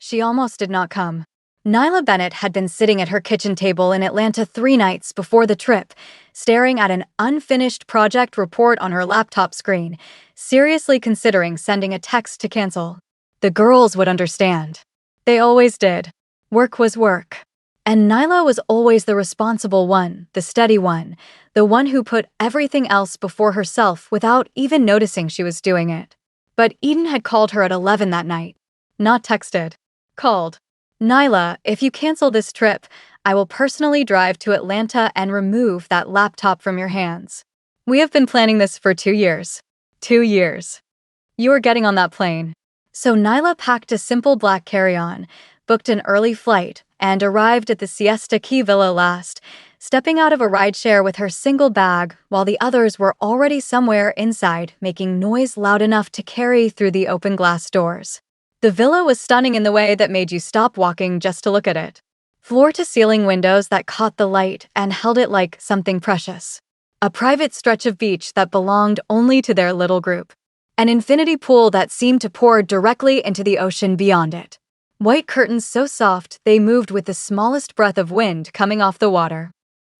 She almost did not come. Nyla Bennett had been sitting at her kitchen table in Atlanta 3 nights before the trip, staring at an unfinished project report on her laptop screen, seriously considering sending a text to cancel. The girls would understand. They always did. Work was work. And Nyla was always the responsible one, the steady one, the one who put everything else before herself without even noticing she was doing it. But Eden had called her at 11 that night. Not texted. Called. Nyla, if you cancel this trip, I will personally drive to Atlanta and remove that laptop from your hands. We have been planning this for 2 years. 2 years. You are getting on that plane. So Nyla packed a simple black carry-on, booked an early flight, and arrived at the Siesta Key Villa last, stepping out of a rideshare with her single bag while the others were already somewhere inside, making noise loud enough to carry through the open glass doors. The villa was stunning in the way that made you stop walking just to look at it. Floor-to-ceiling windows that caught the light and held it like something precious. A private stretch of beach that belonged only to their little group. An infinity pool that seemed to pour directly into the ocean beyond it. White curtains so soft they moved with the smallest breath of wind coming off the water.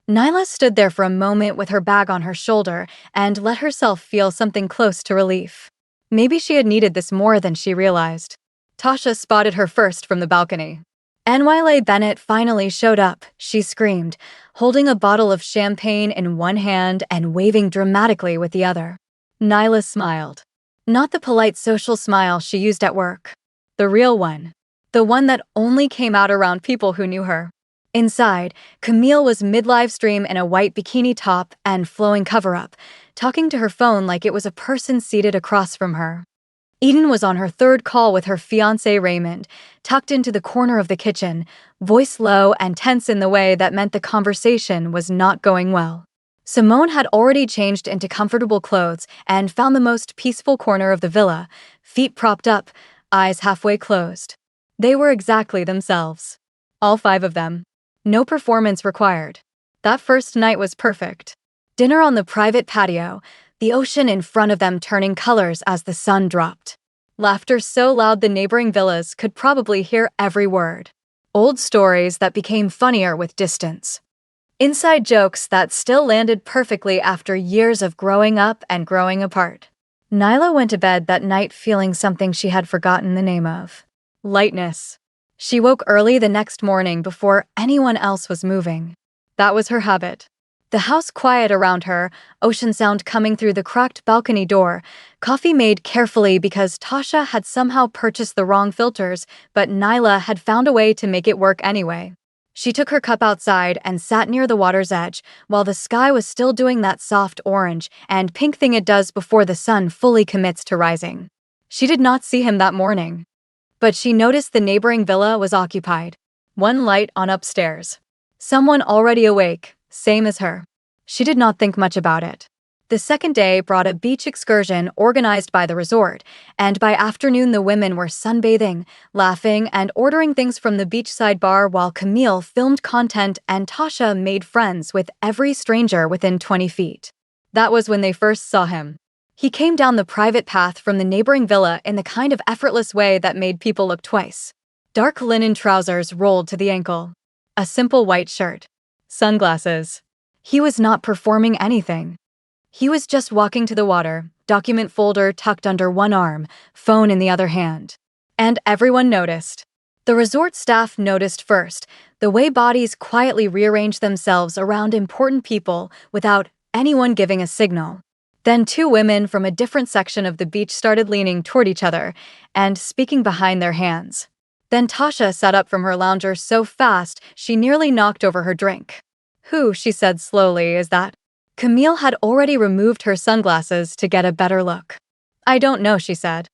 Nyla stood there for a moment with her bag on her shoulder and let herself feel something close to relief. Maybe she had needed this more than she realized. Tasha spotted her first from the balcony. Nyla Bennett finally showed up, she screamed, holding a bottle of champagne in one hand and waving dramatically with the other. Nyla smiled. Not the polite social smile she used at work. The real one. The one that only came out around people who knew her. Inside, Camille was mid-live stream in a white bikini top and flowing cover-up, talking to her phone like it was a person seated across from her. Eden was on her third call with her fiancé Raymond, tucked into the corner of the kitchen, voice low and tense in the way that meant the conversation was not going well. Simone had already changed into comfortable clothes and found the most peaceful corner of the villa, feet propped up, eyes halfway closed. They were exactly themselves. All 5 of them. No performance required. That first night was perfect. Dinner on the private patio, the ocean in front of them turning colors as the sun dropped. Laughter so loud the neighboring villas could probably hear every word. Old stories that became funnier with distance. Inside jokes that still landed perfectly after years of growing up and growing apart. Nyla went to bed that night feeling something she had forgotten the name of. Lightness. She woke early the next morning before anyone else was moving. That was her habit. The house quiet around her, ocean sound coming through the cracked balcony door, coffee made carefully because Tasha had somehow purchased the wrong filters, but Nyla had found a way to make it work anyway. She took her cup outside and sat near the water's edge while the sky was still doing that soft orange and pink thing it does before the sun fully commits to rising. She did not see him that morning. But she noticed the neighboring villa was occupied. One light on upstairs. Someone already awake, same as her. She did not think much about it. The second day brought a beach excursion organized by the resort, and by afternoon the women were sunbathing, laughing, and ordering things from the beachside bar while Camille filmed content and Tasha made friends with every stranger within 20 feet. That was when they first saw him. He came down the private path from the neighboring villa in the kind of effortless way that made people look twice. Dark linen trousers rolled to the ankle. A simple white shirt. Sunglasses. He was not performing anything. He was just walking to the water, document folder tucked under one arm, phone in the other hand. And everyone noticed. The resort staff noticed first, the way bodies quietly rearranged themselves around important people without anyone giving a signal. Then 2 women from a different section of the beach started leaning toward each other and speaking behind their hands. Then Tasha sat up from her lounger so fast she nearly knocked over her drink. Who, she said slowly, is that? Camille had already removed her sunglasses to get a better look. I don't know, she said.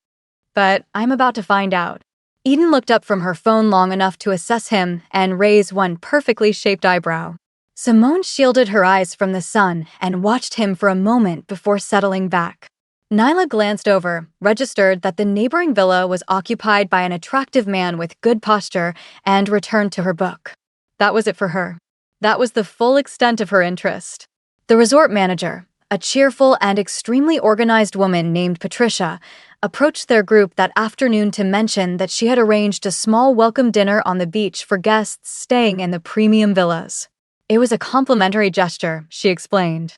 But I'm about to find out. Eden looked up from her phone long enough to assess him and raise one perfectly shaped eyebrow. Simone shielded her eyes from the sun and watched him for a moment before settling back. Nyla glanced over, registered that the neighboring villa was occupied by an attractive man with good posture, and returned to her book. That was it for her. That was the full extent of her interest. The resort manager, a cheerful and extremely organized woman named Patricia, approached their group that afternoon to mention that she had arranged a small welcome dinner on the beach for guests staying in the premium villas. It was a complimentary gesture, she explained.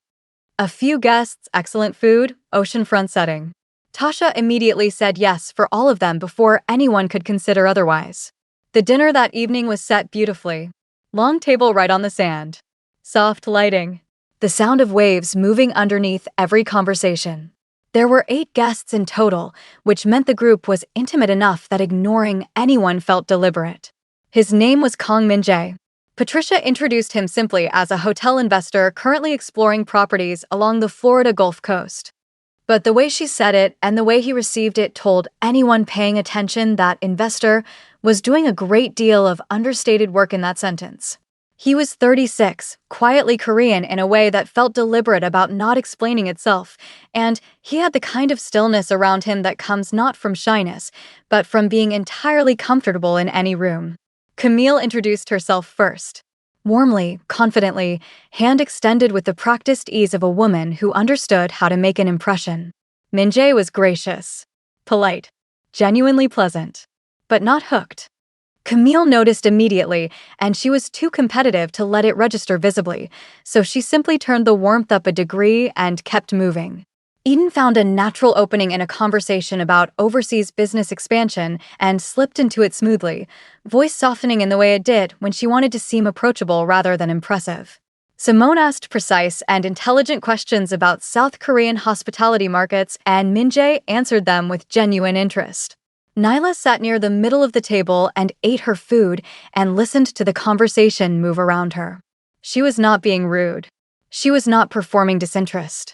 A few guests, excellent food, oceanfront setting. Tasha immediately said yes for all of them before anyone could consider otherwise. The dinner that evening was set beautifully. Long table right on the sand. Soft lighting. The sound of waves moving underneath every conversation. There were 8 guests in total, which meant the group was intimate enough that ignoring anyone felt deliberate. His name was Kong Min-jae. Patricia introduced him simply as a hotel investor currently exploring properties along the Florida Gulf Coast. But the way she said it and the way he received it told anyone paying attention that investor was doing a great deal of understated work in that sentence. He was 36, quietly Korean in a way that felt deliberate about not explaining itself, and he had the kind of stillness around him that comes not from shyness, but from being entirely comfortable in any room. Camille introduced herself first. Warmly, confidently, hand extended with the practiced ease of a woman who understood how to make an impression. Min-jae was gracious, polite, genuinely pleasant, but not hooked. Camille noticed immediately, and she was too competitive to let it register visibly, so she simply turned the warmth up a degree and kept moving. Eden found a natural opening in a conversation about overseas business expansion and slipped into it smoothly, voice softening in the way it did when she wanted to seem approachable rather than impressive. Simone asked precise and intelligent questions about South Korean hospitality markets, and Min-jae answered them with genuine interest. Nyla sat near the middle of the table and ate her food and listened to the conversation move around her. She was not being rude. She was not performing disinterest.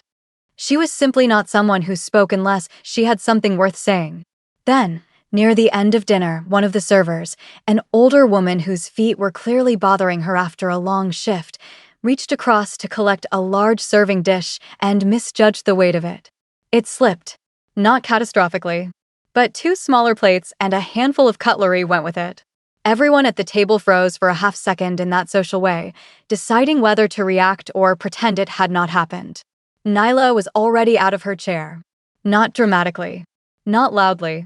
She was simply not someone who spoke unless she had something worth saying. Then, near the end of dinner, one of the servers, an older woman whose feet were clearly bothering her after a long shift, reached across to collect a large serving dish and misjudged the weight of it. It slipped, not catastrophically, but 2 smaller plates and a handful of cutlery went with it. Everyone at the table froze for a half second in that social way, deciding whether to react or pretend it had not happened. Nyla was already out of her chair. Not dramatically. Not loudly.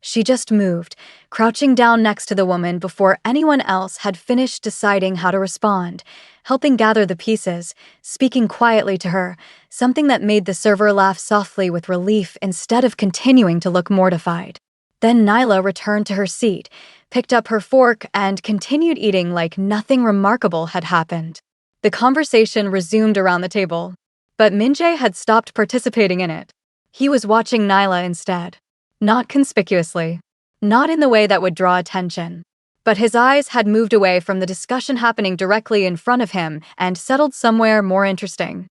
She just moved, crouching down next to the woman before anyone else had finished deciding how to respond, helping gather the pieces, speaking quietly to her, something that made the server laugh softly with relief instead of continuing to look mortified. Then Nyla returned to her seat, picked up her fork, and continued eating like nothing remarkable had happened. The conversation resumed around the table. But Min-jae had stopped participating in it. He was watching Nyla instead. Not conspicuously. Not in the way that would draw attention. But his eyes had moved away from the discussion happening directly in front of him and settled somewhere more interesting.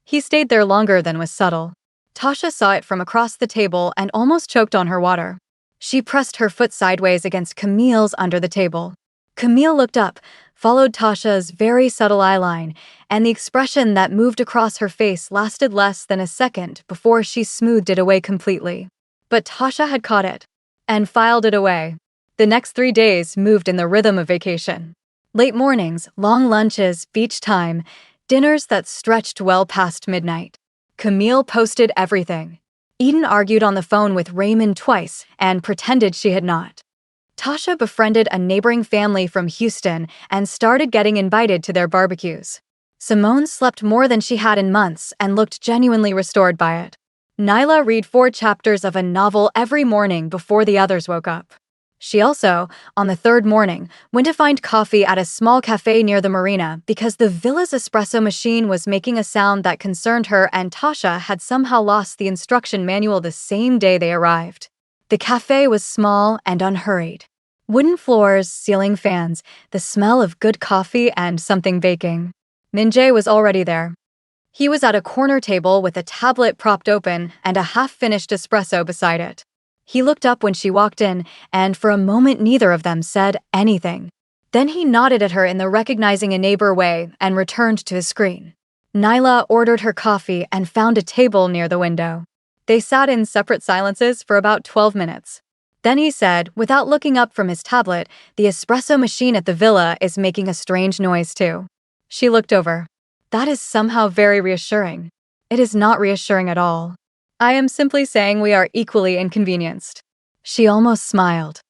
He stayed there longer than was subtle. Tasha saw it from across the table and almost choked on her water. She pressed her foot sideways against Camille's under the table. Camille looked up, followed Tasha's very subtle eyeline, and the expression that moved across her face lasted less than a second before she smoothed it away completely. But Tasha had caught it and filed it away. The next 3 days moved in the rhythm of vacation. Late mornings, long lunches, beach time, dinners that stretched well past midnight. Camille posted everything. Eden argued on the phone with Raymond twice and pretended she had not. Tasha befriended a neighboring family from Houston and started getting invited to their barbecues. Simone slept more than she had in months and looked genuinely restored by it. Nyla read 4 chapters of a novel every morning before the others woke up. She also, on the 3rd morning, went to find coffee at a small cafe near the marina because the villa's espresso machine was making a sound that concerned her, and Tasha had somehow lost the instruction manual the same day they arrived. The cafe was small and unhurried. Wooden floors, ceiling fans, the smell of good coffee and something baking. Min-jae was already there. He was at a corner table with a tablet propped open and a half-finished espresso beside it. He looked up when she walked in, and for a moment neither of them said anything. Then he nodded at her in the recognizing a neighbor way and returned to his screen. Nyla ordered her coffee and found a table near the window. They sat in separate silences for about 12 minutes. Then he said, without looking up from his tablet, "The espresso machine at the villa is making a strange noise too." She looked over. "That is somehow very reassuring." "It is not reassuring at all." I am simply saying we are equally inconvenienced. She almost smiled.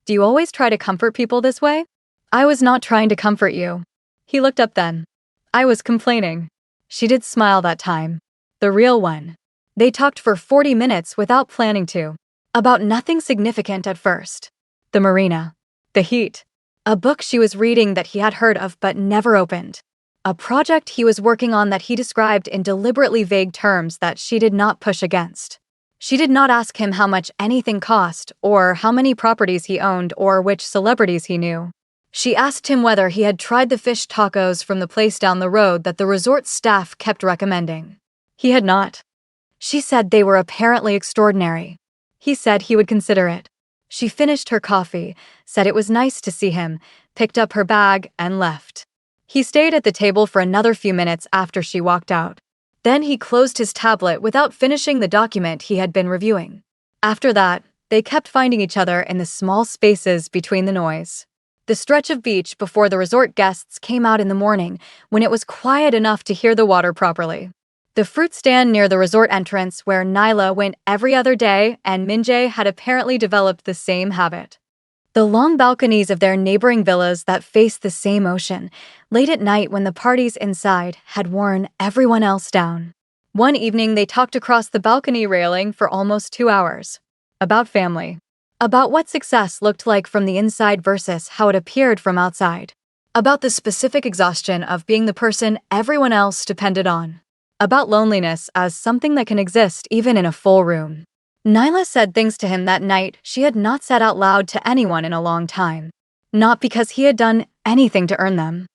Do you always try to comfort people this way? I was not trying to comfort you. He looked up then. I was complaining. She did smile that time. The real one. They talked for 40 minutes without planning to. About nothing significant at first. The marina. The heat. A book she was reading that he had heard of but never opened. A project he was working on that he described in deliberately vague terms that she did not push against. She did not ask him how much anything cost, or how many properties he owned, or which celebrities he knew. She asked him whether he had tried the fish tacos from the place down the road that the resort staff kept recommending. He had not. She said they were apparently extraordinary. He said he would consider it. She finished her coffee, said it was nice to see him, picked up her bag, and left. He stayed at the table for another few minutes after she walked out. Then he closed his tablet without finishing the document he had been reviewing. After that, they kept finding each other in the small spaces between the noise. The stretch of beach before the resort guests came out in the morning, when it was quiet enough to hear the water properly. The fruit stand near the resort entrance where Nyla went every other day, and Minjae had apparently developed the same habit. The long balconies of their neighboring villas that faced the same ocean, late at night when the parties inside had worn everyone else down. One evening they talked across the balcony railing for almost 2 hours. About family. About what success looked like from the inside versus how it appeared from outside. About the specific exhaustion of being the person everyone else depended on. About loneliness as something that can exist even in a full room. Nyla said things to him that night she had not said out loud to anyone in a long time. Not because he had done anything to earn them,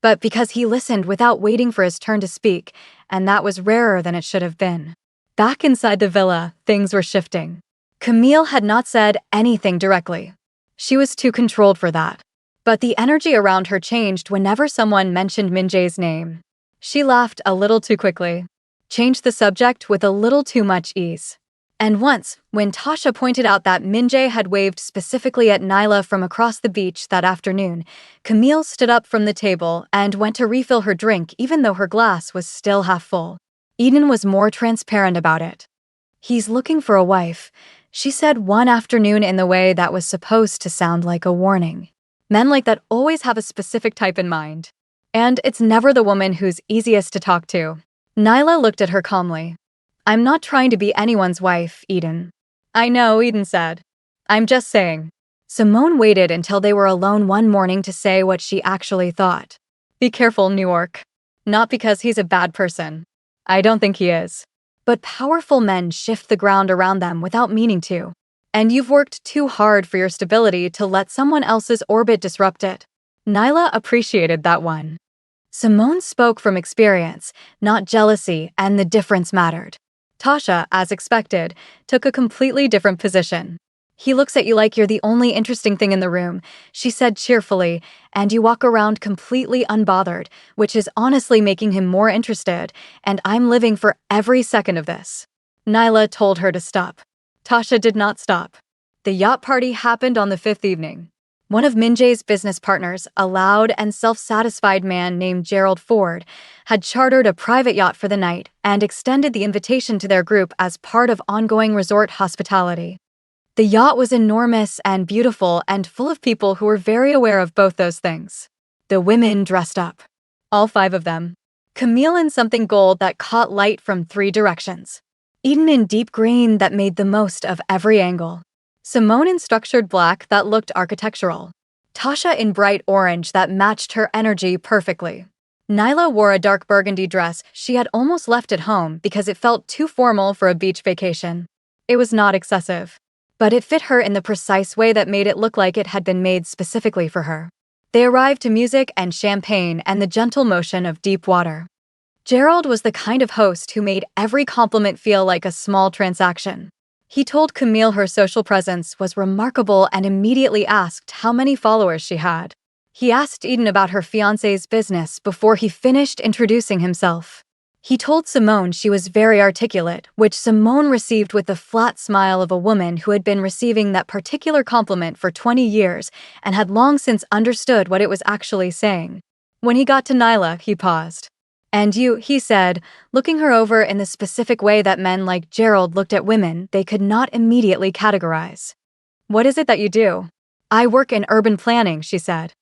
but because he listened without waiting for his turn to speak, and that was rarer than it should have been. Back inside the villa, things were shifting. Camille had not said anything directly. She was too controlled for that. But the energy around her changed whenever someone mentioned Minjae's name. She laughed a little too quickly, changed the subject with a little too much ease. And once, when Tasha pointed out that Minjae had waved specifically at Nyla from across the beach that afternoon, Camille stood up from the table and went to refill her drink even though her glass was still half full. Eden was more transparent about it. He's looking for a wife, she said one afternoon in the way that was supposed to sound like a warning. Men like that always have a specific type in mind. And it's never the woman who's easiest to talk to. Nyla looked at her calmly. I'm not trying to be anyone's wife, Eden. I know, Eden said. I'm just saying. Simone waited until they were alone one morning to say what she actually thought. Be careful, New York. Not because he's a bad person. I don't think he is. But powerful men shift the ground around them without meaning to. And you've worked too hard for your stability to let someone else's orbit disrupt it. Nyla appreciated that one. Simone spoke from experience, not jealousy, and the difference mattered. Tasha, as expected, took a completely different position. He looks at you like you're the only interesting thing in the room, she said cheerfully, and you walk around completely unbothered, which is honestly making him more interested, and I'm living for every second of this. Nyla told her to stop. Tasha did not stop. The yacht party happened on the 5th evening. One of Minjae's business partners, a loud and self-satisfied man named Gerald Ford, had chartered a private yacht for the night and extended the invitation to their group as part of ongoing resort hospitality. The yacht was enormous and beautiful and full of people who were very aware of both those things. The women dressed up. All 5 of them. Camille in something gold that caught light from 3 directions. Eden in deep green that made the most of every angle. Simone in structured black that looked architectural. Tasha in bright orange that matched her energy perfectly. Nyla wore a dark burgundy dress she had almost left at home because it felt too formal for a beach vacation. It was not excessive, but it fit her in the precise way that made it look like it had been made specifically for her. They arrived to music and champagne and the gentle motion of deep water. Gerald was the kind of host who made every compliment feel like a small transaction. He told Camille her social presence was remarkable and immediately asked how many followers she had. He asked Eden about her fiancé's business before he finished introducing himself. He told Simone she was very articulate, which Simone received with the flat smile of a woman who had been receiving that particular compliment for 20 years and had long since understood what it was actually saying. When he got to Nyla, he paused. And you, he said, looking her over in the specific way that men like Gerald looked at women they could not immediately categorize. What is it that you do? I work in urban planning, she said.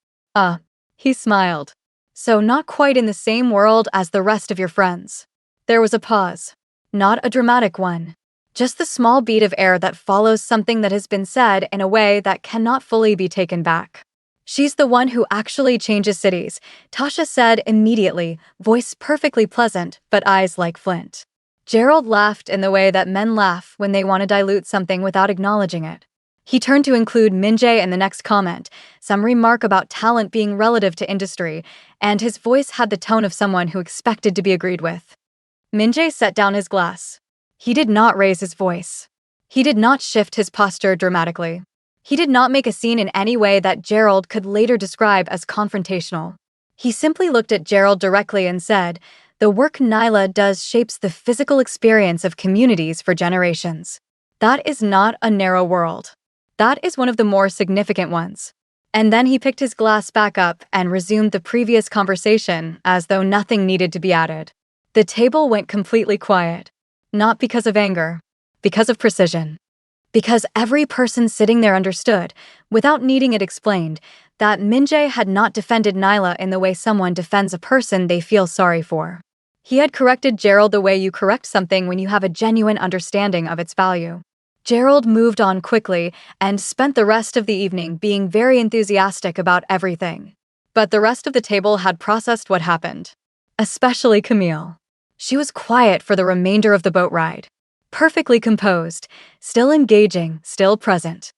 He smiled. So not quite in the same world as the rest of your friends. There was a pause. Not a dramatic one. Just the small beat of air that follows something that has been said in a way that cannot fully be taken back. She's the one who actually changes cities, Tasha said immediately, voice perfectly pleasant, but eyes like flint. Gerald laughed in the way that men laugh when they want to dilute something without acknowledging it. He turned to include Minjae in the next comment, some remark about talent being relative to industry, and his voice had the tone of someone who expected to be agreed with. Minjae set down his glass. He did not raise his voice. He did not shift his posture dramatically. He did not make a scene in any way that Gerald could later describe as confrontational. He simply looked at Gerald directly and said, "The work Nyla does shapes the physical experience of communities for generations. That is not a narrow world. That is one of the more significant ones." And then he picked his glass back up and resumed the previous conversation as though nothing needed to be added. The table went completely quiet. Not because of anger, because of precision. Because every person sitting there understood, without needing it explained, that Minjae had not defended Nyla in the way someone defends a person they feel sorry for. He had corrected Gerald the way you correct something when you have a genuine understanding of its value. Gerald moved on quickly and spent the rest of the evening being very enthusiastic about everything. But the rest of the table had processed what happened. Especially Camille. She was quiet for the remainder of the boat ride. Perfectly composed, still engaging, still present.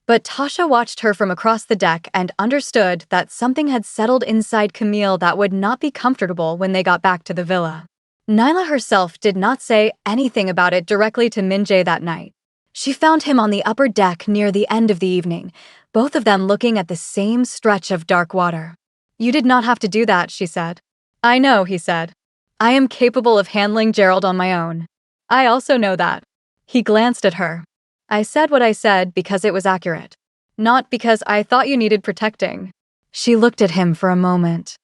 But Tasha watched her from across the deck and understood that something had settled inside Camille that would not be comfortable when they got back to the villa. Nyla herself did not say anything about it directly to Minjae that night. She found him on the upper deck near the end of the evening, both of them looking at the same stretch of dark water. "You did not have to do that," she said. "I know," he said. "I am capable of handling Gerald on my own. I also know that." He glanced at her. "I said what I said because it was accurate. Not because I thought you needed protecting." She looked at him for a moment.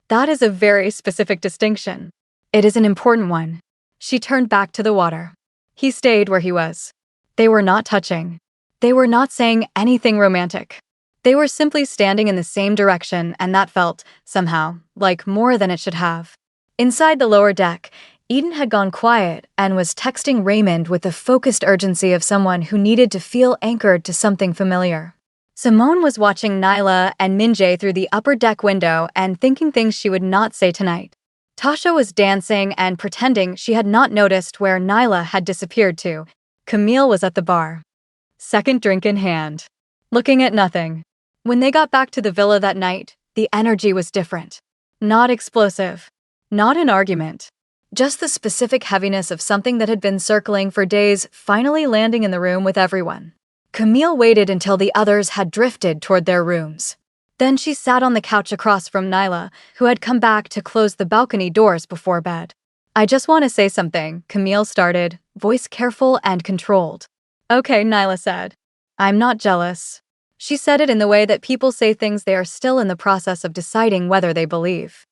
"That is a very specific distinction. It is an important one." She turned back to the water. He stayed where he was. They were not touching. They were not saying anything romantic. They were simply standing in the same direction, and that felt, somehow, like more than it should have. Inside the lower deck, Eden had gone quiet and was texting Raymond with the focused urgency of someone who needed to feel anchored to something familiar. Simone was watching Nyla and Minjae through the upper deck window and thinking things she would not say tonight. Tasha was dancing and pretending she had not noticed where Nyla had disappeared to. Camille was at the bar. Second drink in hand. Looking at nothing. When they got back to the villa that night, the energy was different. Not explosive. Not an argument. Just the specific heaviness of something that had been circling for days finally landing in the room with everyone. Camille waited until the others had drifted toward their rooms. Then she sat on the couch across from Nyla, who had come back to close the balcony doors before bed. "I just want to say something," Camille started, voice careful and controlled. "Okay," Nyla said. "I'm not jealous." She said it in the way that people say things they are still in the process of deciding whether they believe.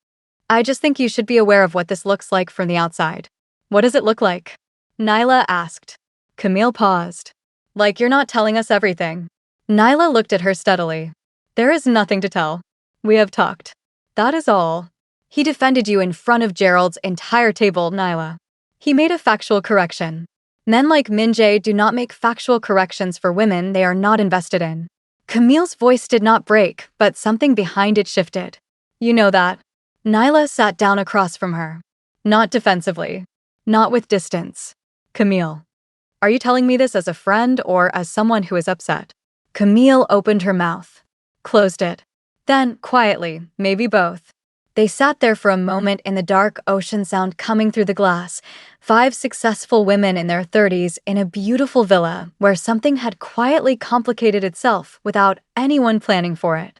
"I just think you should be aware of what this looks like from the outside." "What does it look like?" Nyla asked. Camille paused. "Like you're not telling us everything." Nyla looked at her steadily. "There is nothing to tell. We have talked. That is all." "He defended you in front of Gerald's entire table, Nyla." He made a factual correction. Men like Minjae do not make factual corrections for women they are not invested in. Camille's voice did not break, but something behind it shifted. "You know that." Nyla sat down across from her. Not defensively. Not with distance. "Camille, are you telling me this as a friend or as someone who is upset?" Camille opened her mouth. Closed it. Then, quietly, maybe both. They sat there for a moment in the dark ocean sound coming through the glass, 5 successful women in their 30s in a beautiful villa where something had quietly complicated itself without anyone planning for it.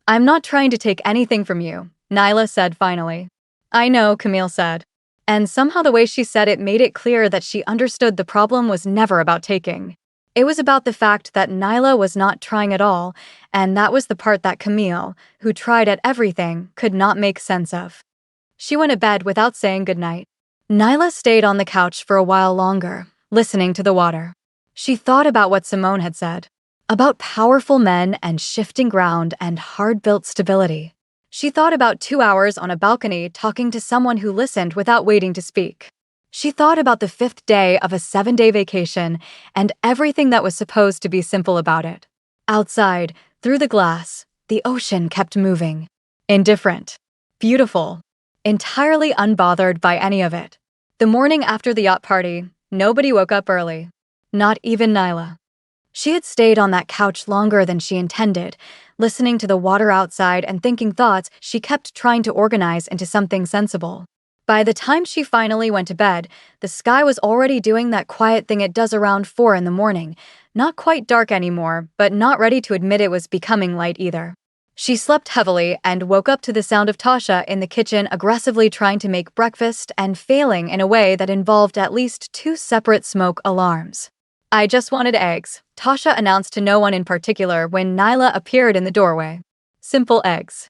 "I'm not trying to take anything from you," Nyla said finally. "I know," Camille said. And somehow the way she said it made it clear that she understood the problem was never about taking. It was about the fact that Nyla was not trying at all, and that was the part that Camille, who tried at everything, could not make sense of. She went to bed without saying goodnight. Nyla stayed on the couch for a while longer, listening to the water. She thought about what Simone had said, about powerful men and shifting ground and hard-built stability. She thought about 2 hours on a balcony talking to someone who listened without waiting to speak. She thought about the 5th day of a 7-day vacation and everything that was supposed to be simple about it. Outside, through the glass, the ocean kept moving. Indifferent. Beautiful. Entirely unbothered by any of it. The morning after the yacht party, nobody woke up early. Not even Nyla. She had stayed on that couch longer than she intended, listening to the water outside and thinking thoughts she kept trying to organize into something sensible. By the time she finally went to bed, the sky was already doing that quiet thing it does around 4 in the morning, not quite dark anymore, but not ready to admit it was becoming light either. She slept heavily and woke up to the sound of Tasha in the kitchen aggressively trying to make breakfast and failing in a way that involved at least 2 separate smoke alarms. "I just wanted eggs," Tasha announced to no one in particular when Nyla appeared in the doorway. "Simple eggs."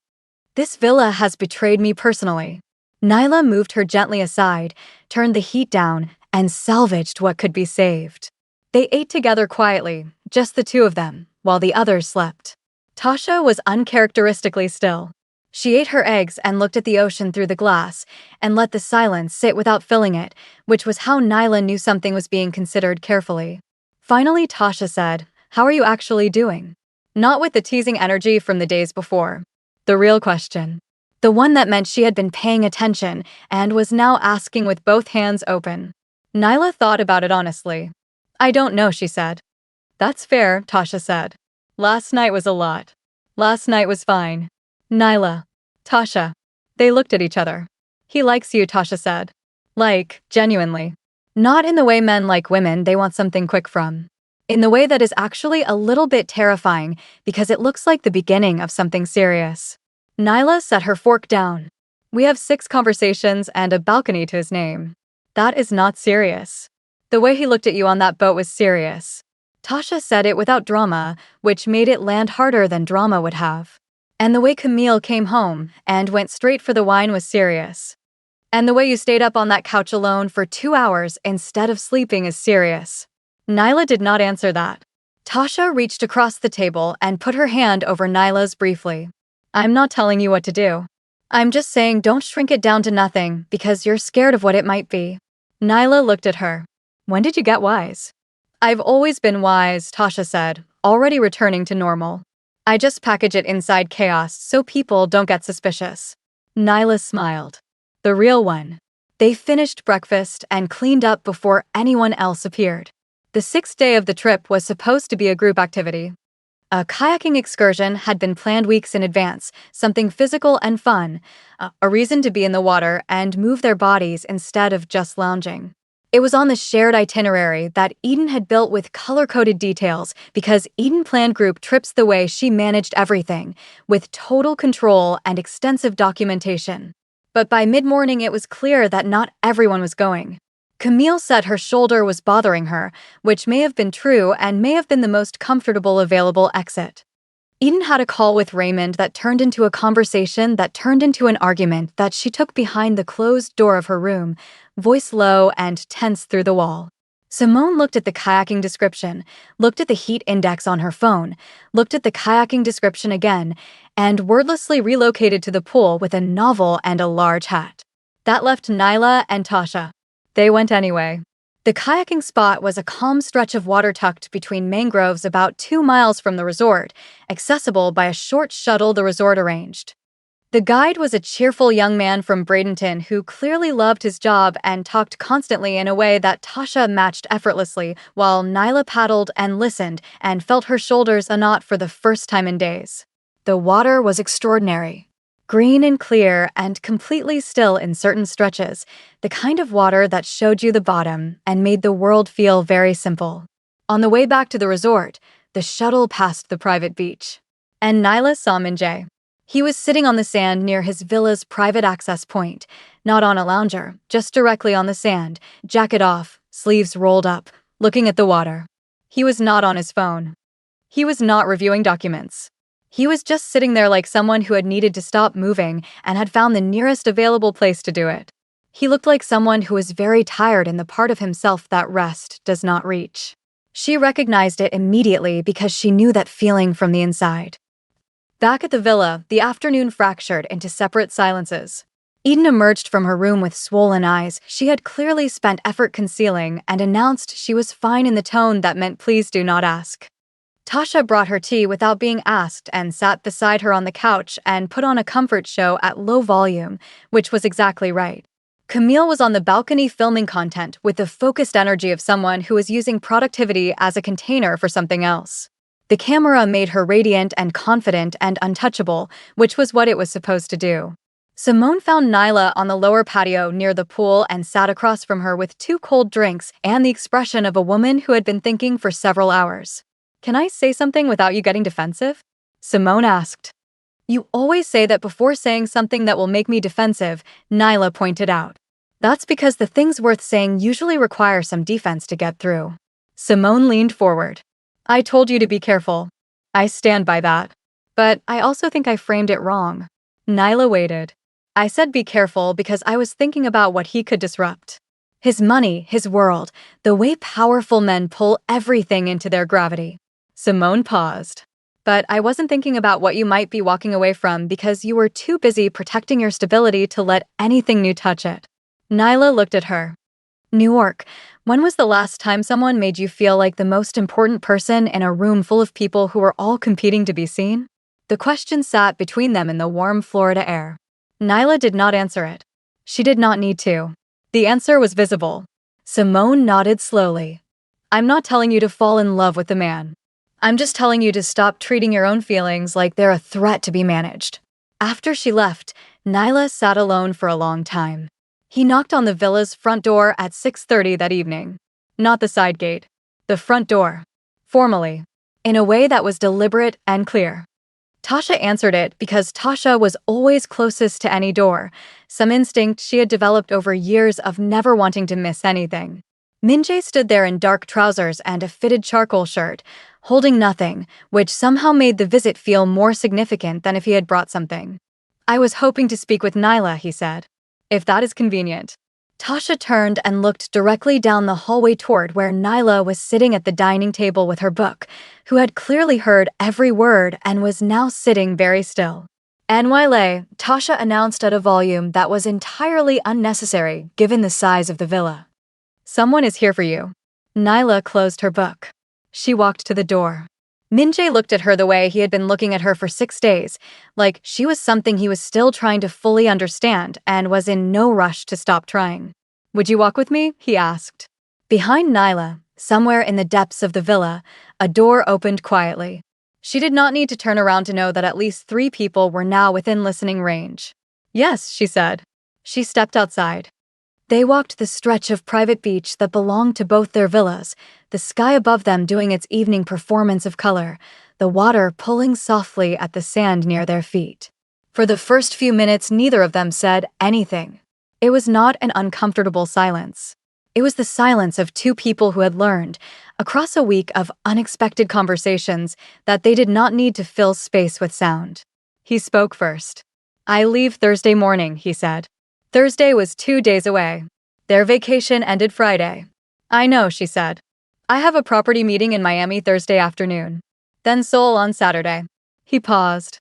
"This villa has betrayed me personally." Nyla moved her gently aside, turned the heat down, and salvaged what could be saved. They ate together quietly, just the two of them, while the others slept. Tasha was uncharacteristically still. She ate her eggs and looked at the ocean through the glass, and let the silence sit without filling it, which was how Nyla knew something was being considered carefully. Finally, Tasha said, "How are you actually doing?" Not with the teasing energy from the days before. The real question. The one that meant she had been paying attention and was now asking with both hands open. Nyla thought about it honestly. "I don't know," she said. "That's fair," Tasha said. "Last night was a lot. Last night was fine." Nyla. Tasha. They looked at each other. "He likes you," Tasha said. Like, genuinely. Not in the way men like women they want something quick from. In the way that is actually a little bit terrifying because it looks like the beginning of something serious. Nyla set her fork down. "We have 6 conversations and a balcony to his name. That is not serious. The way he looked at you on that boat was serious." Tasha said it without drama, which made it land harder than drama would have. "And the way Camille came home and went straight for the wine was serious. And the way you stayed up on that couch alone for 2 hours instead of sleeping is serious." Nyla did not answer that. Tasha reached across the table and put her hand over Nyla's briefly. "I'm not telling you what to do. I'm just saying don't shrink it down to nothing because you're scared of what it might be." Nyla looked at her. "When did you get wise?" "I've always been wise," Tasha said, already returning to normal. "I just package it inside chaos so people don't get suspicious." Nyla smiled. The real one. They finished breakfast and cleaned up before anyone else appeared. The 6th day of the trip was supposed to be a group activity. A kayaking excursion had been planned weeks in advance, something physical and fun, a reason to be in the water and move their bodies instead of just lounging. It was on the shared itinerary that Eden had built with color-coded details because Eden planned group trips the way she managed everything, with total control and extensive documentation. But by mid-morning it was clear that not everyone was going. Camille said her shoulder was bothering her, which may have been true and may have been the most comfortable available exit. Eden had a call with Raymond that turned into a conversation that turned into an argument that she took behind the closed door of her room, voice low and tense through the wall. Simone looked at the kayaking description, looked at the heat index on her phone, looked at the kayaking description again, and wordlessly relocated to the pool with a novel and a large hat. That left Nyla and Tasha. They went anyway. The kayaking spot was a calm stretch of water tucked between mangroves about 2 miles from the resort, accessible by a short shuttle the resort arranged. The guide was a cheerful young man from Bradenton who clearly loved his job and talked constantly in a way that Tasha matched effortlessly while Nyla paddled and listened and felt her shoulders a knot for the first time in days. The water was extraordinary. Green and clear and completely still in certain stretches, the kind of water that showed you the bottom and made the world feel very simple. On the way back to the resort, the shuttle passed the private beach. And Nyla saw Minjay. He was sitting on the sand near his villa's private access point, not on a lounger, just directly on the sand, jacket off, sleeves rolled up, looking at the water. He was not on his phone. He was not reviewing documents. He was just sitting there like someone who had needed to stop moving and had found the nearest available place to do it. He looked like someone who was very tired in the part of himself that rest does not reach. She recognized it immediately because she knew that feeling from the inside. Back at the villa, the afternoon fractured into separate silences. Eden emerged from her room with swollen eyes she had clearly spent effort concealing and announced she was fine in the tone that meant please do not ask. Tasha brought her tea without being asked and sat beside her on the couch and put on a comfort show at low volume, which was exactly right. Camille was on the balcony filming content with the focused energy of someone who is using productivity as a container for something else. The camera made her radiant and confident and untouchable, which was what it was supposed to do. Simone found Nyla on the lower patio near the pool and sat across from her with 2 cold drinks and the expression of a woman who had been thinking for several hours. "Can I say something without you getting defensive?" Simone asked. "You always say that before saying something that will make me defensive," Nyla pointed out. "That's because the things worth saying usually require some defense to get through." Simone leaned forward. "I told you to be careful. I stand by that. But I also think I framed it wrong." Nyla waited. "I said be careful because I was thinking about what he could disrupt. His money, his world, the way powerful men pull everything into their gravity." Simone paused. "But I wasn't thinking about what you might be walking away from because you were too busy protecting your stability to let anything new touch it." Nyla looked at her. "New York, when was the last time someone made you feel like the most important person in a room full of people who were all competing to be seen?" The question sat between them in the warm Florida air. Nyla did not answer it. She did not need to. The answer was visible. Simone nodded slowly. "I'm not telling you to fall in love with the man. I'm just telling you to stop treating your own feelings like they're a threat to be managed." After she left, Nyla sat alone for a long time. He knocked on the villa's front door at 6:30 that evening. Not the side gate. The front door. Formally. In a way that was deliberate and clear. Tasha answered it because Tasha was always closest to any door, some instinct she had developed over years of never wanting to miss anything. Minjae stood there in dark trousers and a fitted charcoal shirt, holding nothing, which somehow made the visit feel more significant than if he had brought something. "I was hoping to speak with Nyla," he said. "If that is convenient." Tasha turned and looked directly down the hallway toward where Nyla was sitting at the dining table with her book, who had clearly heard every word and was now sitting very still. "NYLA," Tasha announced at a volume that was entirely unnecessary given the size of the villa. "Someone is here for you." Nyla closed her book. She walked to the door. Minjae looked at her the way he had been looking at her for 6 days, like she was something he was still trying to fully understand and was in no rush to stop trying. "Would you walk with me?" he asked. Behind Nyla, somewhere in the depths of the villa, a door opened quietly. She did not need to turn around to know that at least 3 people were now within listening range. "Yes," she said. She stepped outside. They walked the stretch of private beach that belonged to both their villas, the sky above them doing its evening performance of color, the water pulling softly at the sand near their feet. For the first few minutes, neither of them said anything. It was not an uncomfortable silence. It was the silence of 2 people who had learned, across a week of unexpected conversations, that they did not need to fill space with sound. He spoke first. "I leave Thursday morning," he said. Thursday was 2 days away. Their vacation ended Friday. "I know," she said. "I have a property meeting in Miami Thursday afternoon. Then Seoul on Saturday." He paused.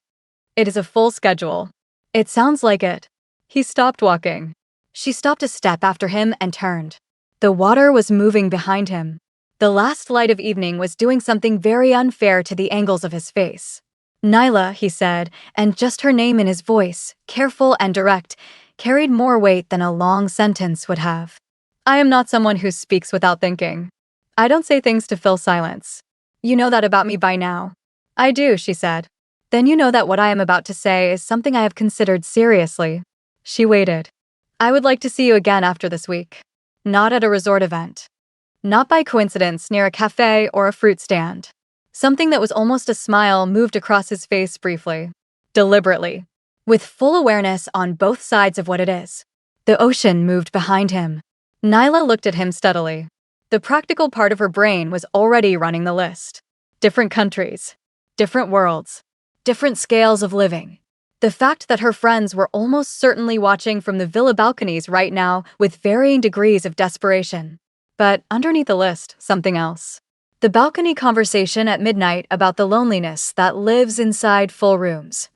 "It is a full schedule." "It sounds like it." He stopped walking. She stopped a step after him and turned. The water was moving behind him. The last light of evening was doing something very unfair to the angles of his face. "Nyla," he said, and just her name in his voice, careful and direct, carried more weight than a long sentence would have. "I am not someone who speaks without thinking. I don't say things to fill silence. You know that about me by now." "I do," she said. "Then you know that what I am about to say is something I have considered seriously." She waited. "I would like to see you again after this week. Not at a resort event. Not by coincidence near a cafe or a fruit stand." Something that was almost a smile moved across his face briefly. Deliberately. With full awareness on both sides of what it is. The ocean moved behind him. Nyla looked at him steadily. The practical part of her brain was already running the list. Different countries. Different worlds. different scales of living. The fact that her friends were almost certainly watching from the villa balconies right now with varying degrees of desperation. But underneath the list, something else. The balcony conversation at midnight about the loneliness that lives inside full rooms.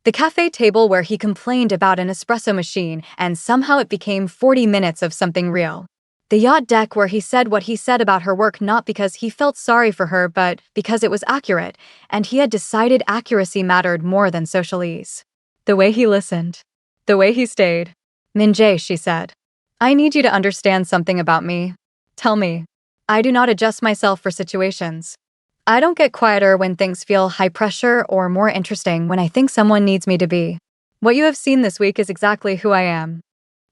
The cafe table where he complained about an espresso machine and somehow it became 40 minutes of something real. The yacht deck where he said what he said about her work not because he felt sorry for her but because it was accurate, and he had decided accuracy mattered more than social ease. The way he listened. The way he stayed. Minjae, she said. I need you to understand something about me. Tell me. I do not adjust myself for situations. I don't get quieter when things feel high pressure or more interesting when I think someone needs me to be. What you have seen this week is exactly who I am.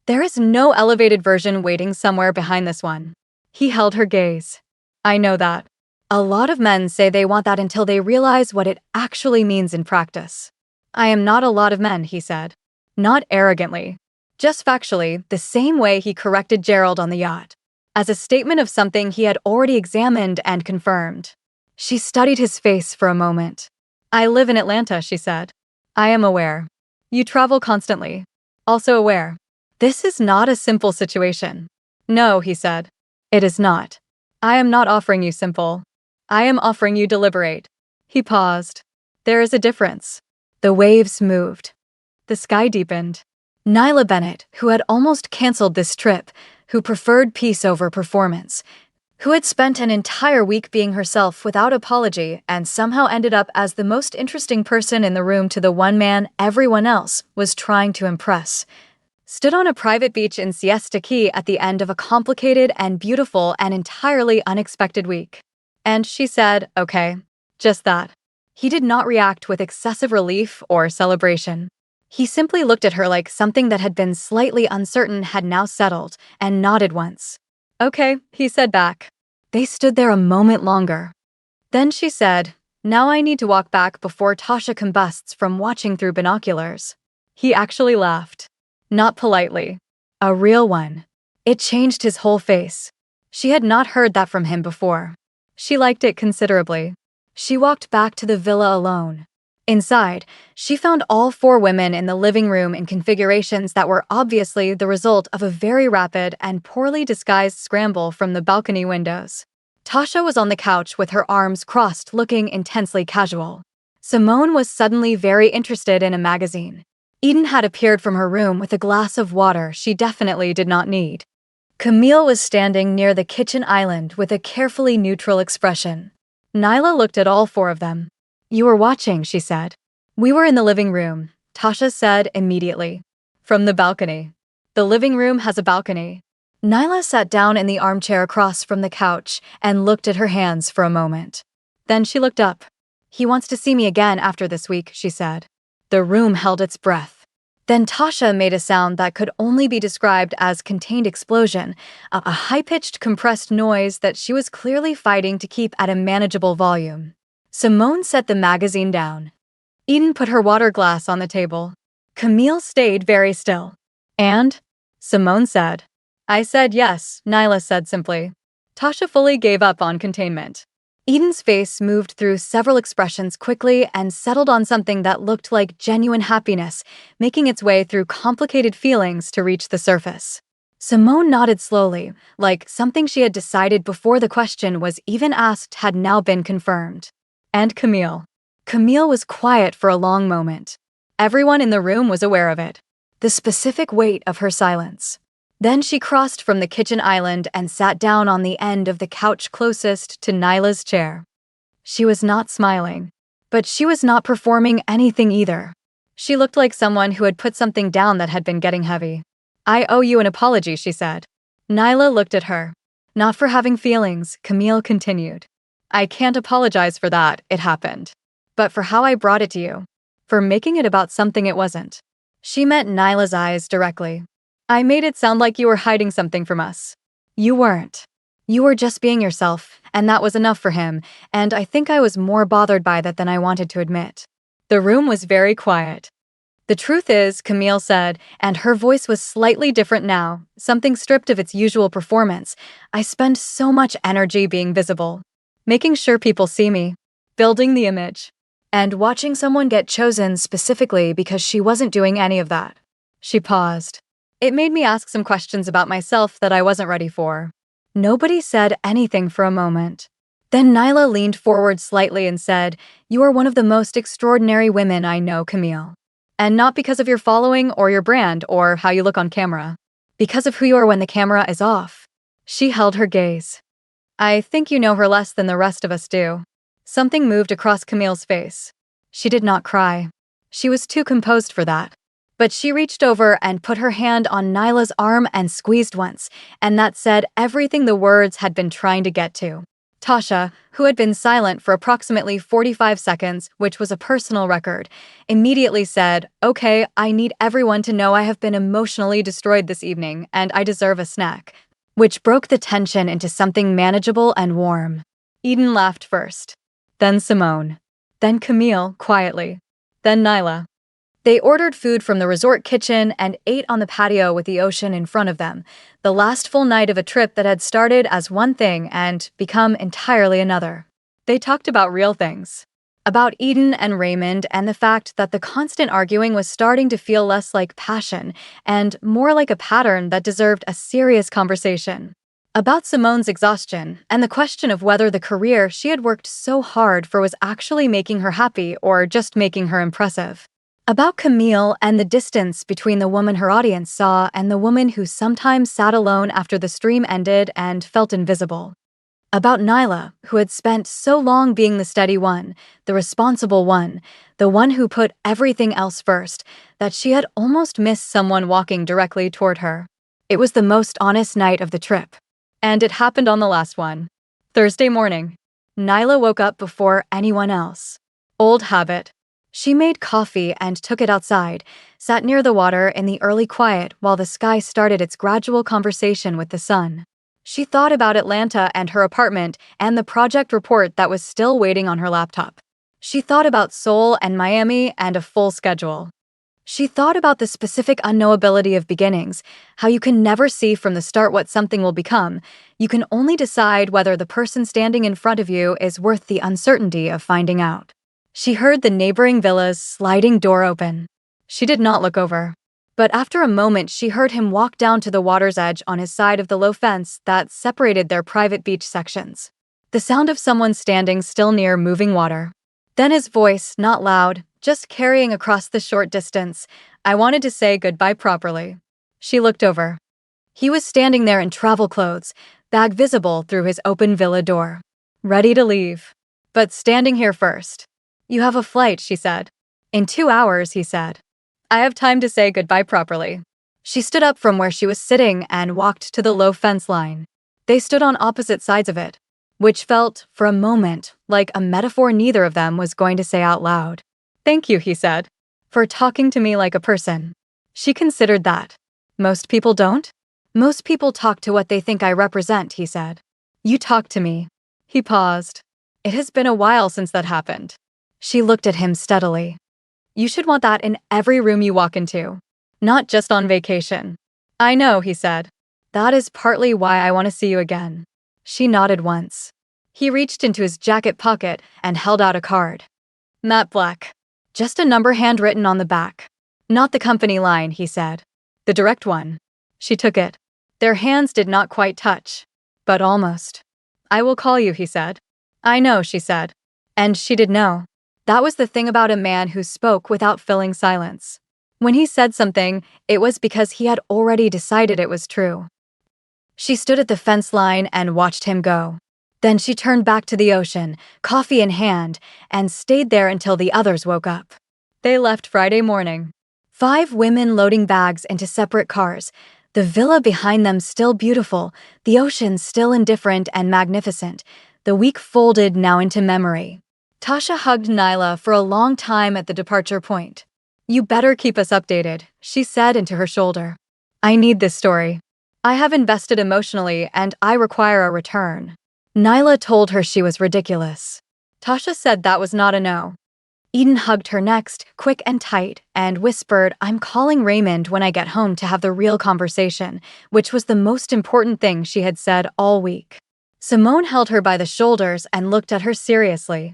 There is no elevated version waiting somewhere behind this one. He held her gaze. I know that. A lot of men say they want that until they realize what it actually means in practice. I am not a lot of men, he said. Not arrogantly. Just factually, the same way he corrected Gerald on the yacht. As a statement of something he had already examined and confirmed. She studied his face for a moment. I live in Atlanta, she said. I am aware. You travel constantly. Also aware. This is not a simple situation. No, he said. It is not. I am not offering you simple. I am offering you deliberate. He paused. There is a difference. The waves moved. The sky deepened. Nyla Bennett, who had almost canceled this trip, who preferred peace over performance, who had spent an entire week being herself without apology and somehow ended up as the most interesting person in the room to the one man everyone else was trying to impress, stood on a private beach in Siesta Key at the end of a complicated and beautiful and entirely unexpected week. And she said, okay, just that. He did not react with excessive relief or celebration. He simply looked at her like something that had been slightly uncertain had now settled, and nodded once. Okay, he said back. They stood there a moment longer. Then she said, now I need to walk back before Tasha combusts from watching through binoculars. He actually laughed. Not politely. A real one. It changed his whole face. She had not heard that from him before. She liked it considerably. She walked back to the villa alone. Inside, she found all 4 women in the living room in configurations that were obviously the result of a very rapid and poorly disguised scramble from the balcony windows. Tasha was on the couch with her arms crossed, looking intensely casual. Simone was suddenly very interested in a magazine. Eden had appeared from her room with a glass of water she definitely did not need. Camille was standing near the kitchen island with a carefully neutral expression. Nyla looked at all 4 of them. You were watching, she said. We were in the living room, Tasha said immediately. From the balcony. The living room has a balcony. Nyla sat down in the armchair across from the couch and looked at her hands for a moment. Then she looked up. He wants to see me again after this week, she said. The room held its breath. Then Tasha made a sound that could only be described as contained explosion, a high-pitched compressed noise that she was clearly fighting to keep at a manageable volume. Simone set the magazine down. Eden put her water glass on the table. Camille stayed very still. And? Simone said. I said yes, Nyla said simply. Tasha fully gave up on containment. Eden's face moved through several expressions quickly and settled on something that looked like genuine happiness, making its way through complicated feelings to reach the surface. Simone nodded slowly, like something she had decided before the question was even asked had now been confirmed. And Camille. Camille was quiet for a long moment. Everyone in the room was aware of it. The specific weight of her silence. Then she crossed from the kitchen island and sat down on the end of the couch closest to Nyla's chair. She was not smiling. But she was not performing anything either. She looked like someone who had put something down that had been getting heavy. I owe you an apology, she said. Nyla looked at her. Not for having feelings, Camille continued. I can't apologize for that, it happened. But for how I brought it to you. For making it about something it wasn't. She met Nyla's eyes directly. I made it sound like you were hiding something from us. You weren't. You were just being yourself, and that was enough for him, and I think I was more bothered by that than I wanted to admit. The room was very quiet. The truth is, Camille said, and her voice was slightly different now, something stripped of its usual performance, I spend so much energy being visible. Making sure people see me. Building the image. and watching someone get chosen specifically because she wasn't doing any of that. She paused. It made me ask some questions about myself that I wasn't ready for. Nobody said anything for a moment. Then Nyla leaned forward slightly and said, "You are one of the most extraordinary women I know, Camille. And not because of your following or your brand or how you look on camera. Because of who you are when the camera is off." She held her gaze. "I think you know her less than the rest of us do." Something moved across Camille's face. She did not cry. She was too composed for that. But she reached over and put her hand on Nyla's arm and squeezed once, and that said everything the words had been trying to get to. Tasha, who had been silent for approximately 45 seconds, which was a personal record, immediately said, "Okay, I need everyone to know I have been emotionally destroyed this evening, and I deserve a snack," which broke the tension into something manageable and warm. Eden laughed first. Then Simone. Then Camille, quietly. Then Nyla. They ordered food from the resort kitchen and ate on the patio with the ocean in front of them, the last full night of a trip that had started as one thing and become entirely another. They talked about real things. About Eden and Raymond and the fact that the constant arguing was starting to feel less like passion and more like a pattern that deserved a serious conversation. About Simone's exhaustion and the question of whether the career she had worked so hard for was actually making her happy or just making her impressive. About Camille and the distance between the woman her audience saw and the woman who sometimes sat alone after the stream ended and felt invisible. About Nyla, who had spent so long being the steady one, the responsible one, the one who put everything else first, that she had almost missed someone walking directly toward her. It was the most honest night of the trip. And it happened on the last one. Thursday morning. Nyla woke up before anyone else. Old habit. She made coffee and took it outside, sat near the water in the early quiet while the sky started its gradual conversation with the sun. She thought about Atlanta and her apartment and the project report that was still waiting on her laptop. She thought about Seoul and Miami and a full schedule. She thought about the specific unknowability of beginnings, how you can never see from the start what something will become. You can only decide whether the person standing in front of you is worth the uncertainty of finding out. She heard the neighboring villa's sliding door open. She did not look over. But after a moment, she heard him walk down to the water's edge on his side of the low fence that separated their private beach sections. The sound of someone standing still near moving water. Then his voice, not loud, just carrying across the short distance. "I wanted to say goodbye properly." She looked over. He was standing there in travel clothes, bag visible through his open villa door. Ready to leave. But standing here first. "You have a flight," she said. "In 2 hours," he said. "I have time to say goodbye properly." She stood up from where she was sitting and walked to the low fence line. They stood on opposite sides of it, which felt, for a moment, like a metaphor neither of them was going to say out loud. "Thank you," he said, "for talking to me like a person." She considered that. "Most people don't? Most people talk to what they think I represent," he said. "You talk to me." He paused. "It has been a while since that happened." She looked at him steadily. "You should want that in every room you walk into, not just on vacation." "I know," he said. "That is partly why I want to see you again." She nodded once. He reached into his jacket pocket and held out a card. "Matte black. Just a number handwritten on the back. Not the company line," he said. "The direct one." She took it. Their hands did not quite touch, but almost. "I will call you," he said. "I know," she said. And she did know. That was the thing about a man who spoke without filling silence. When he said something, it was because he had already decided it was true. She stood at the fence line and watched him go. Then she turned back to the ocean, coffee in hand, and stayed there until the others woke up. They left Friday morning. 5 women loading bags into separate cars, the villa behind them still beautiful, the ocean still indifferent and magnificent, the week folded now into memory. Tasha hugged Nyla for a long time at the departure point. "You better keep us updated," she said into her shoulder. "I need this story. I have invested emotionally and I require a return." Nyla told her she was ridiculous. Tasha said that was not a no. Eden hugged her next, quick and tight, and whispered, "I'm calling Raymond when I get home to have the real conversation," which was the most important thing she had said all week. Simone held her by the shoulders and looked at her seriously.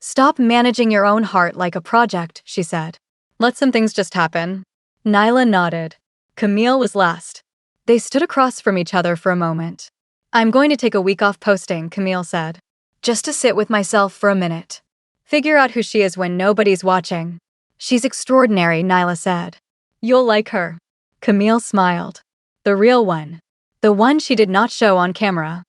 Stop managing your own heart like a project, she said. Let some things just happen. Nyla nodded. Camille was last. They stood across from each other for a moment. I'm going to take a week off posting, Camille said. Just to sit with myself for a minute. Figure out who she is when nobody's watching. She's extraordinary, Nyla said. You'll like her. Camille smiled. The real one. The one she did not show on camera.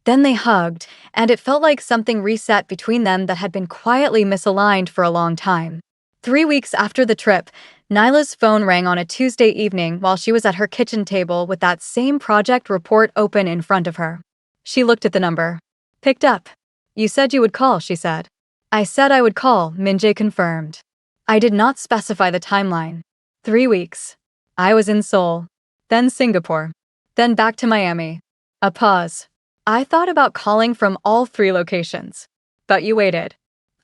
Then they hugged, and it felt like something reset between them that had been quietly misaligned for a long time. 3 weeks after the trip, Nyla's phone rang on a Tuesday evening while she was at her kitchen table with that same project report open in front of her. She looked at the number. Picked up. You said you would call, she said. I said I would call, Minjae confirmed. I did not specify the timeline. 3 weeks. I was in Seoul. Then Singapore. Then back to Miami. A pause. I thought about calling from all 3 locations. But you waited.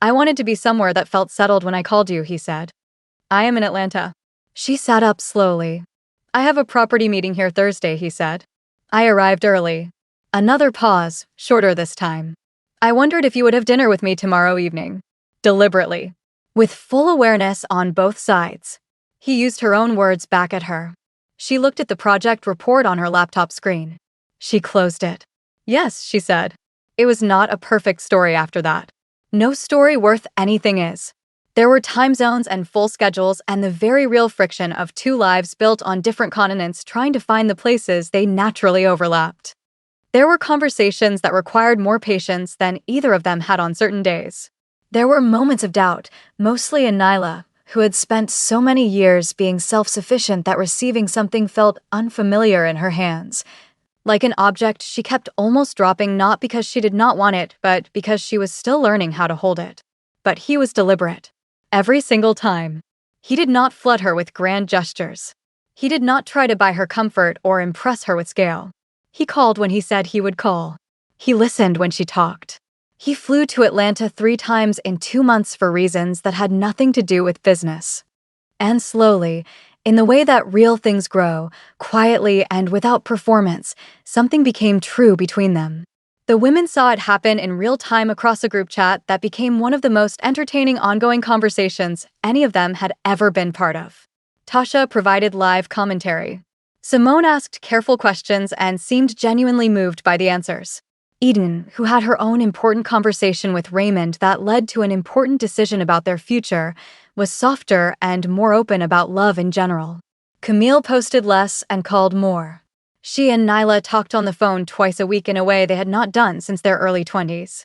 I wanted to be somewhere that felt settled when I called you, he said. I am in Atlanta. She sat up slowly. I have a property meeting here Thursday, he said. I arrived early. Another pause, shorter this time. I wondered if you would have dinner with me tomorrow evening. Deliberately. With full awareness on both sides. He used her own words back at her. She looked at the project report on her laptop screen. She closed it. Yes, she said. It was not a perfect story after that. No story worth anything is. There were time zones and full schedules and the very real friction of 2 lives built on different continents trying to find the places they naturally overlapped. There were conversations that required more patience than either of them had on certain days. There were moments of doubt, mostly in Nyla, who had spent so many years being self-sufficient that receiving something felt unfamiliar in her hands. Like an object she kept almost dropping not because she did not want it, but because she was still learning how to hold it. But he was deliberate. Every single time. He did not flood her with grand gestures. He did not try to buy her comfort or impress her with scale. He called when he said he would call. He listened when she talked. He flew to Atlanta 3 times in 2 months for reasons that had nothing to do with business. And slowly, in the way that real things grow, quietly and without performance, something became true between them. The women saw it happen in real time across a group chat that became one of the most entertaining ongoing conversations any of them had ever been part of. Tasha provided live commentary. Simone asked careful questions and seemed genuinely moved by the answers. Eden, who had her own important conversation with Raymond that led to an important decision about their future, was softer and more open about love in general. Camille posted less and called more. She and Nyla talked on the phone twice a week in a way they had not done since their early 20s.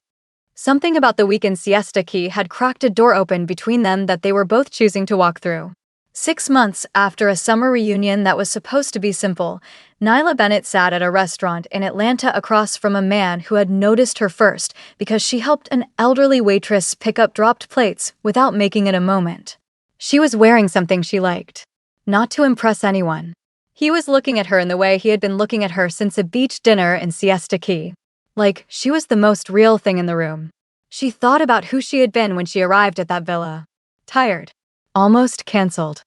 Something about the weekend siesta key had cracked a door open between them that they were both choosing to walk through. 6 months after a summer reunion that was supposed to be simple, Nyla Bennett sat at a restaurant in Atlanta across from a man who had noticed her first because she helped an elderly waitress pick up dropped plates without making it a moment. She was wearing something she liked. Not to impress anyone. He was looking at her in the way he had been looking at her since a beach dinner in Siesta Key. Like she was the most real thing in the room. She thought about who she had been when she arrived at that villa. Tired. Almost cancelled.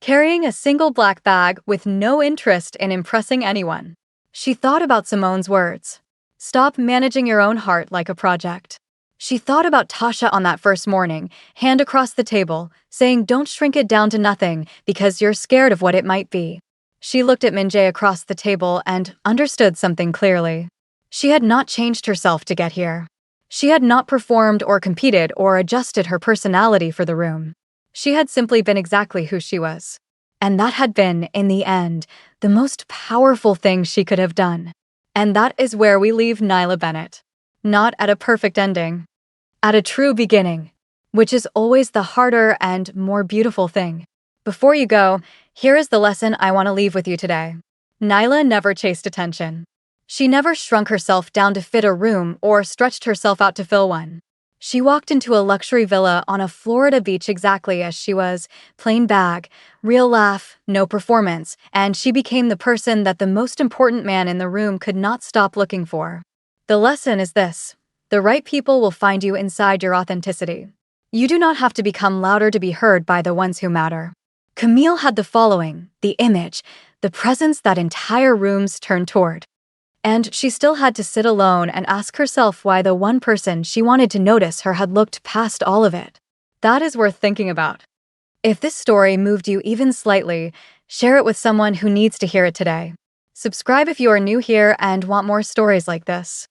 Carrying a single black bag with no interest in impressing anyone. She thought about Simone's words. Stop managing your own heart like a project. She thought about Tasha on that first morning, hand across the table, saying don't shrink it down to nothing because you're scared of what it might be. She looked at Minjae across the table and understood something clearly. She had not changed herself to get here. She had not performed or competed or adjusted her personality for the room. She had simply been exactly who she was. And that had been, in the end, the most powerful thing she could have done. And that is where we leave Nyla Bennett. Not at a perfect ending. At a true beginning. Which is always the harder and more beautiful thing. Before you go, here is the lesson I want to leave with you today. Nyla never chased attention. She never shrunk herself down to fit a room or stretched herself out to fill one. She walked into a luxury villa on a Florida beach exactly as she was, plain bag, real laugh, no performance, and she became the person that the most important man in the room could not stop looking for. The lesson is this: the right people will find you inside your authenticity. You do not have to become louder to be heard by the ones who matter. Camille had the following, the image, the presence that entire rooms turned toward. And she still had to sit alone and ask herself why the one person she wanted to notice her had looked past all of it. That is worth thinking about. If this story moved you even slightly, share it with someone who needs to hear it today. Subscribe if you are new here and want more stories like this.